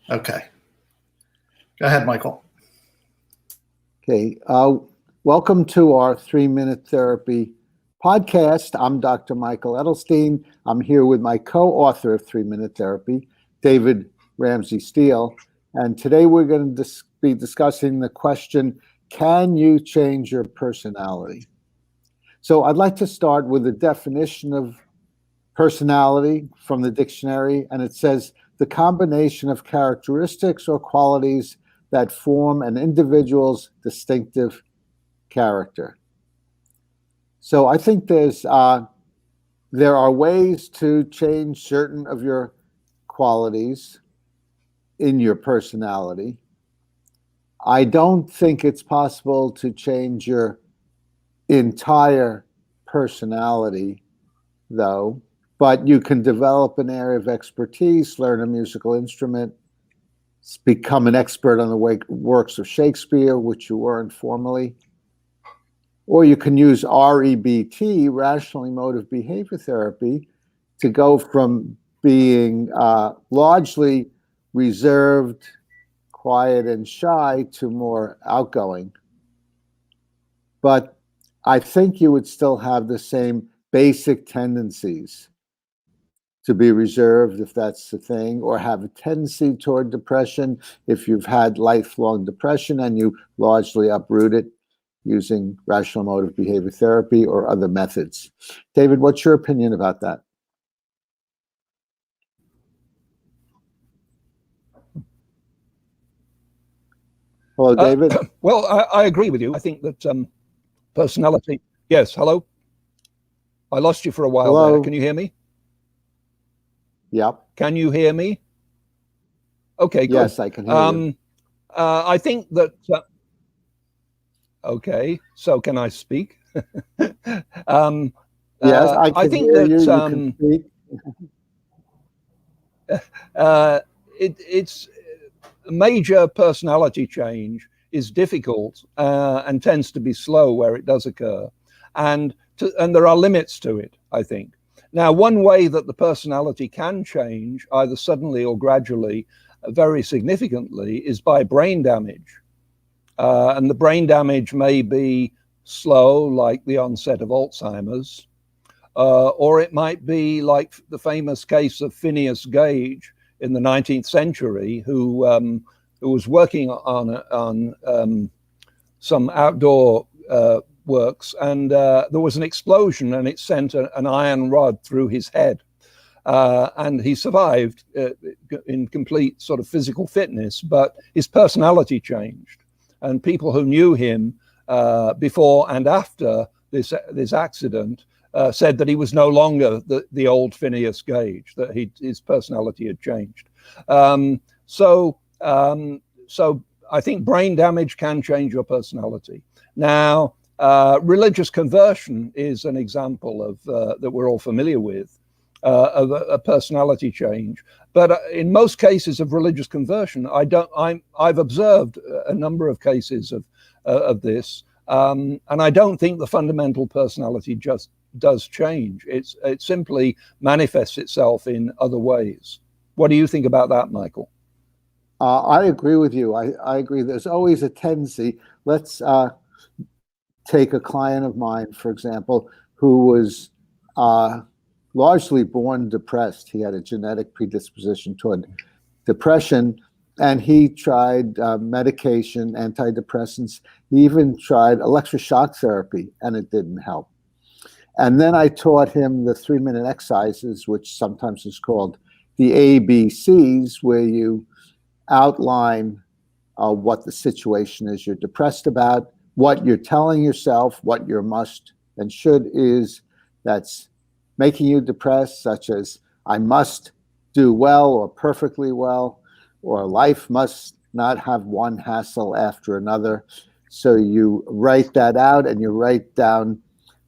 Okay. Go ahead, Michael. Okay. Welcome to our 3-Minute Therapy podcast. I'm Dr. Michael Edelstein. I'm here with my co-author of 3-Minute Therapy, David Ramsey Steele. And today we're going to be discussing the question, can you change your personality? So I'd like to start with the definition of personality from the dictionary, and it says the combination of characteristics or qualities that form an individual's distinctive character. So I think there are ways to change certain of your qualities in your personality. I don't think it's possible to change your entire personality, though, but you can develop an area of expertise, learn a musical instrument, become an expert on the works of Shakespeare, which you weren't formerly. Or you can use REBT, Rational Emotive Behavior Therapy, to go from being largely reserved, quiet, and shy to more outgoing. But I think you would still have the same basic tendencies to be reserved, if that's the thing, or have a tendency toward depression if you've had lifelong depression and you largely uproot it using rational emotive behavior therapy or other methods. David, what's your opinion about that? Hello, David. Well, I agree with you. I think that personality. Yes, hello? I lost you for a while there. Can you hear me? Yep. Can you hear me? Okay, good. Yes, I can hear you. I think that... okay, so can I speak? Yes, I think hear you. You can speak. It's a major personality change is difficult and tends to be slow where it does occur. And there are limits to it, I think. Now, one way that the personality can change, either suddenly or gradually, very significantly, is by brain damage. And the brain damage may be slow, like the onset of Alzheimer's, or it might be like the famous case of Phineas Gage in the 19th century, who was working on some outdoor works, and there was an explosion, and it sent an iron rod through his head. And he survived in complete sort of physical fitness, but his personality changed. And people who knew him before and after this accident said that he was no longer the old Phineas Gage, that his personality had changed. So I think brain damage can change your personality. Now, religious conversion is an example of that we're all familiar with, of a personality change. But in most cases of religious conversion, I've observed a number of cases of this, and I don't think the fundamental personality just does change. It simply manifests itself in other ways. What do you think about that, Michael? I agree with you. I agree. There's always a tendency. Let's take a client of mine, for example, who was largely born depressed. He had a genetic predisposition toward depression, and he tried medication, antidepressants. He even tried electroshock therapy, and it didn't help. And then I taught him the 3-minute exercises, which sometimes is called the ABCs, where you outline what the situation is you're depressed about, what you're telling yourself, what your must and should is that's making you depressed, such as I must do well or perfectly well, or life must not have one hassle after another. So you write that out, and you write down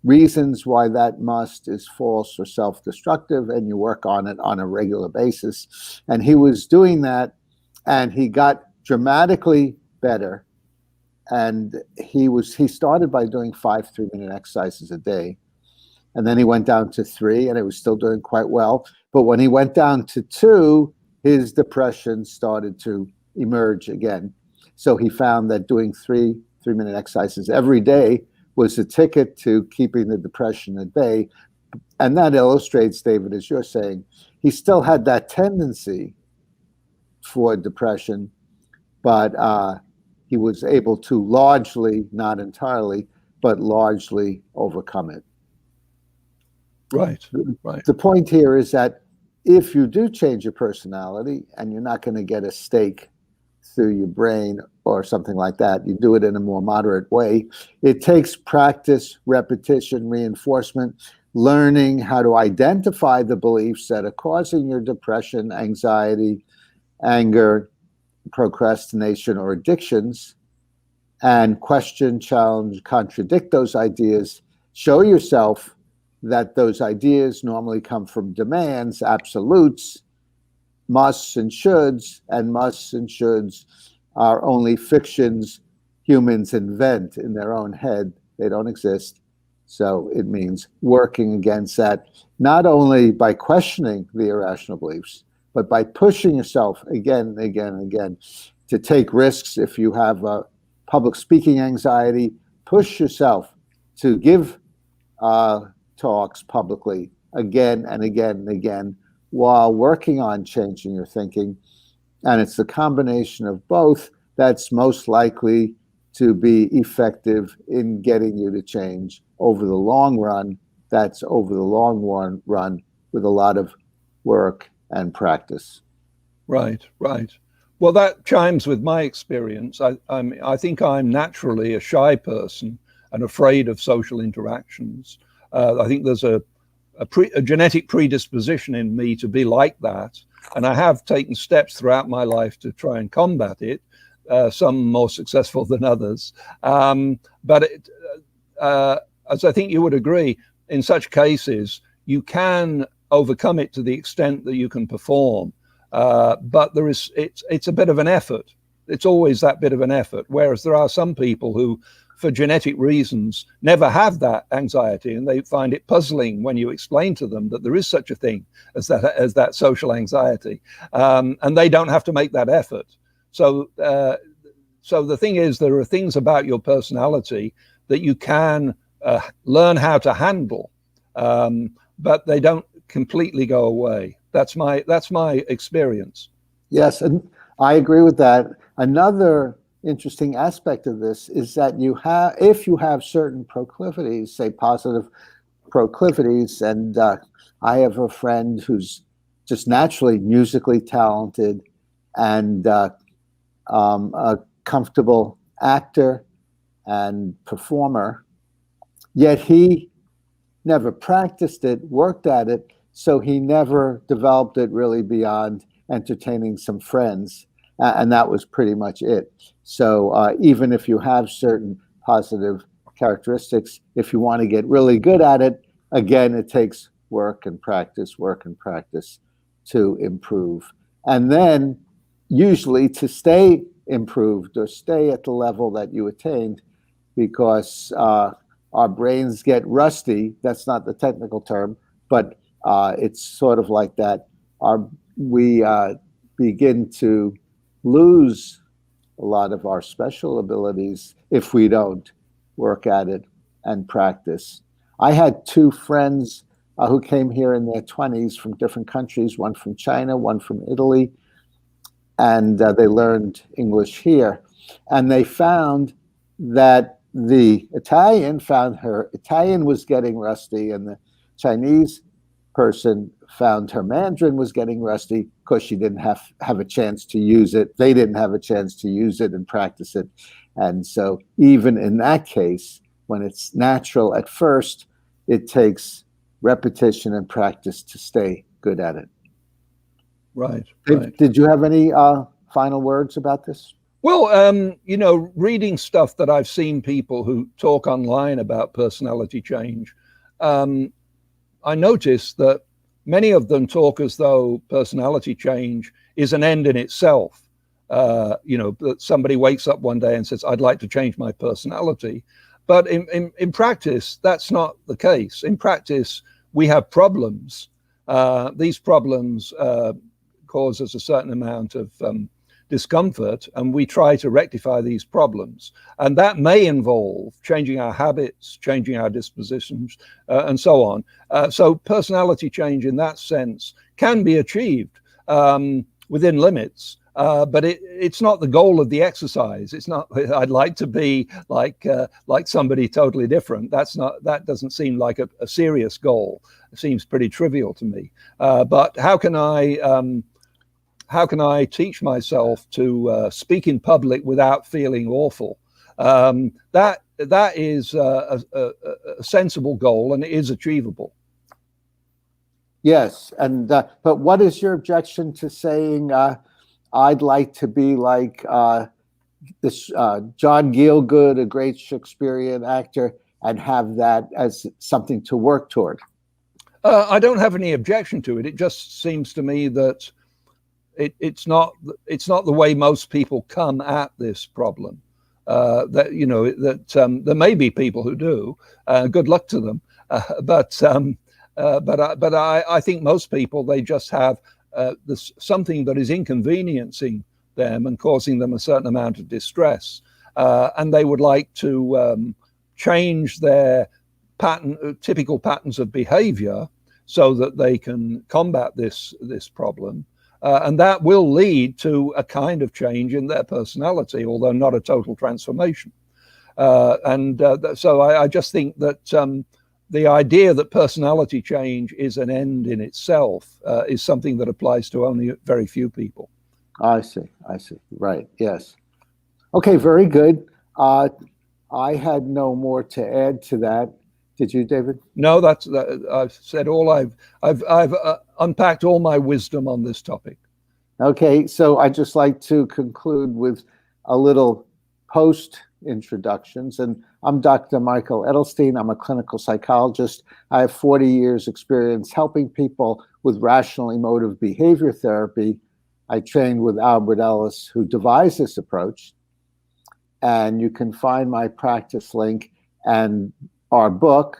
reasons why that must is false or self-destructive, and you work on it on a regular basis. And he was doing that, and he got dramatically better. And he started by doing 5 3-minute exercises a day. And then he went down to 3, and it was still doing quite well. But when he went down to 2, his depression started to emerge again. So he found that doing three-minute exercises every day was a ticket to keeping the depression at bay. And that illustrates, David, as you're saying, he still had that tendency for depression, but he was able to largely, not entirely, but largely overcome it. Right. The point here is that if you do change your personality, and you're not going to get a stake through your brain or something like that, you do it in a more moderate way. It takes practice, repetition, reinforcement, learning how to identify the beliefs that are causing your depression, anxiety, anger, procrastination, or addictions, and question, challenge, contradict those ideas. Show yourself that those ideas normally come from demands, absolutes, musts and shoulds, and musts and shoulds are only fictions humans invent in their own head. They don't exist. So it means working against that, not only by questioning the irrational beliefs, but by pushing yourself again and again and again to take risks. If you have public speaking anxiety, push yourself to give talks publicly again and again and again while working on changing your thinking. And it's the combination of both that's most likely to be effective in getting you to change over the long run. That's over the long run with a lot of work and practice. Right. Well, that chimes with my experience. I think I'm naturally a shy person and afraid of social interactions. I think there's a genetic predisposition in me to be like that. And I have taken steps throughout my life to try and combat it, some more successful than others. But as I think you would agree, in such cases, you can overcome it to the extent that you can perform. But it's a bit of an effort. It's always that bit of an effort. Whereas there are some people who, for genetic reasons, never have that anxiety, and they find it puzzling when you explain to them that there is such a thing as that social anxiety, and they don't have to make that effort. So the thing is, there are things about your personality that you can learn how to handle, but they don't completely go away. That's my experience. Yes, and I agree with that. Another interesting aspect of this is that if you have certain proclivities, say positive proclivities, and I have a friend who's just naturally musically talented and a comfortable actor and performer, yet he never practiced it, worked at it, so he never developed it really beyond entertaining some friends. And that was pretty much it. So even if you have certain positive characteristics, if you want to get really good at it, again, it takes work and practice to improve. And then usually to stay improved or stay at the level that you attained, because our brains get rusty. That's not the technical term, but it's sort of like that. We begin to lose a lot of our special abilities if we don't work at it and practice. I had two friends who came here in their 20s from different countries, one from China, one from Italy, and they learned English here. And they found that the Italian found her Italian was getting rusty, and the Chinese person found her Mandarin was getting rusty because she didn't have a chance to use it. They didn't have a chance to use it and practice it. And so even in that case, when it's natural at first, it takes repetition and practice to stay good at it. Right. Did you have any final words about this? Well, reading stuff that I've seen people who talk online about personality change, I noticed that many of them talk as though personality change is an end in itself. That somebody wakes up one day and says, I'd like to change my personality. But in practice, that's not the case. In practice, we have problems. These problems cause us a certain amount of discomfort, and we try to rectify these problems. And that may involve changing our habits, changing our dispositions, and so on. So personality change in that sense can be achieved within limits. But it's not the goal of the exercise. It's not. I'd like to be like somebody totally different. That doesn't seem like a serious goal. It seems pretty trivial to me. But how can I teach myself to speak in public without feeling awful? That is a sensible goal, and it is achievable. Yes, and but what is your objection to saying I'd like to be like this John Gielgud, a great Shakespearean actor, and have that as something to work toward? I don't have any objection to it. It just seems to me that it's not the way most people come at this problem. That there may be people who do. Good luck to them. But I think most people, they just have something that is inconveniencing them and causing them a certain amount of distress, and they would like to change their typical patterns of behavior so that they can combat this problem, and that will lead to a kind of change in their personality, although not a total transformation. So I just think that the idea that personality change is an end in itself is something that applies to only very few people. I see. Right. Yes. Okay. Very good. I had no more to add to that. Did you, David? No, I've said all. I've unpacked all my wisdom on this topic. Okay. So I'd just like to conclude with a little post introductions. And I'm Dr. Michael Edelstein. I'm a clinical psychologist. I have 40 years experience helping people with rational emotive behavior therapy. I trained with Albert Ellis, who devised this approach. And you can find my practice link and our book,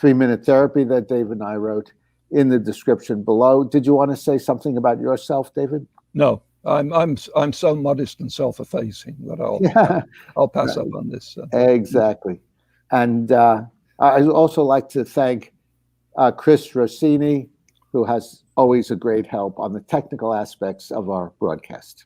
3-Minute Therapy, that David and I wrote, in the description below. Did you want to say something about yourself, David? No. I'm so modest and self-effacing that I'll pass up on this. Exactly. And I'd also like to thank Chris Rossini, who has always a great help on the technical aspects of our broadcast.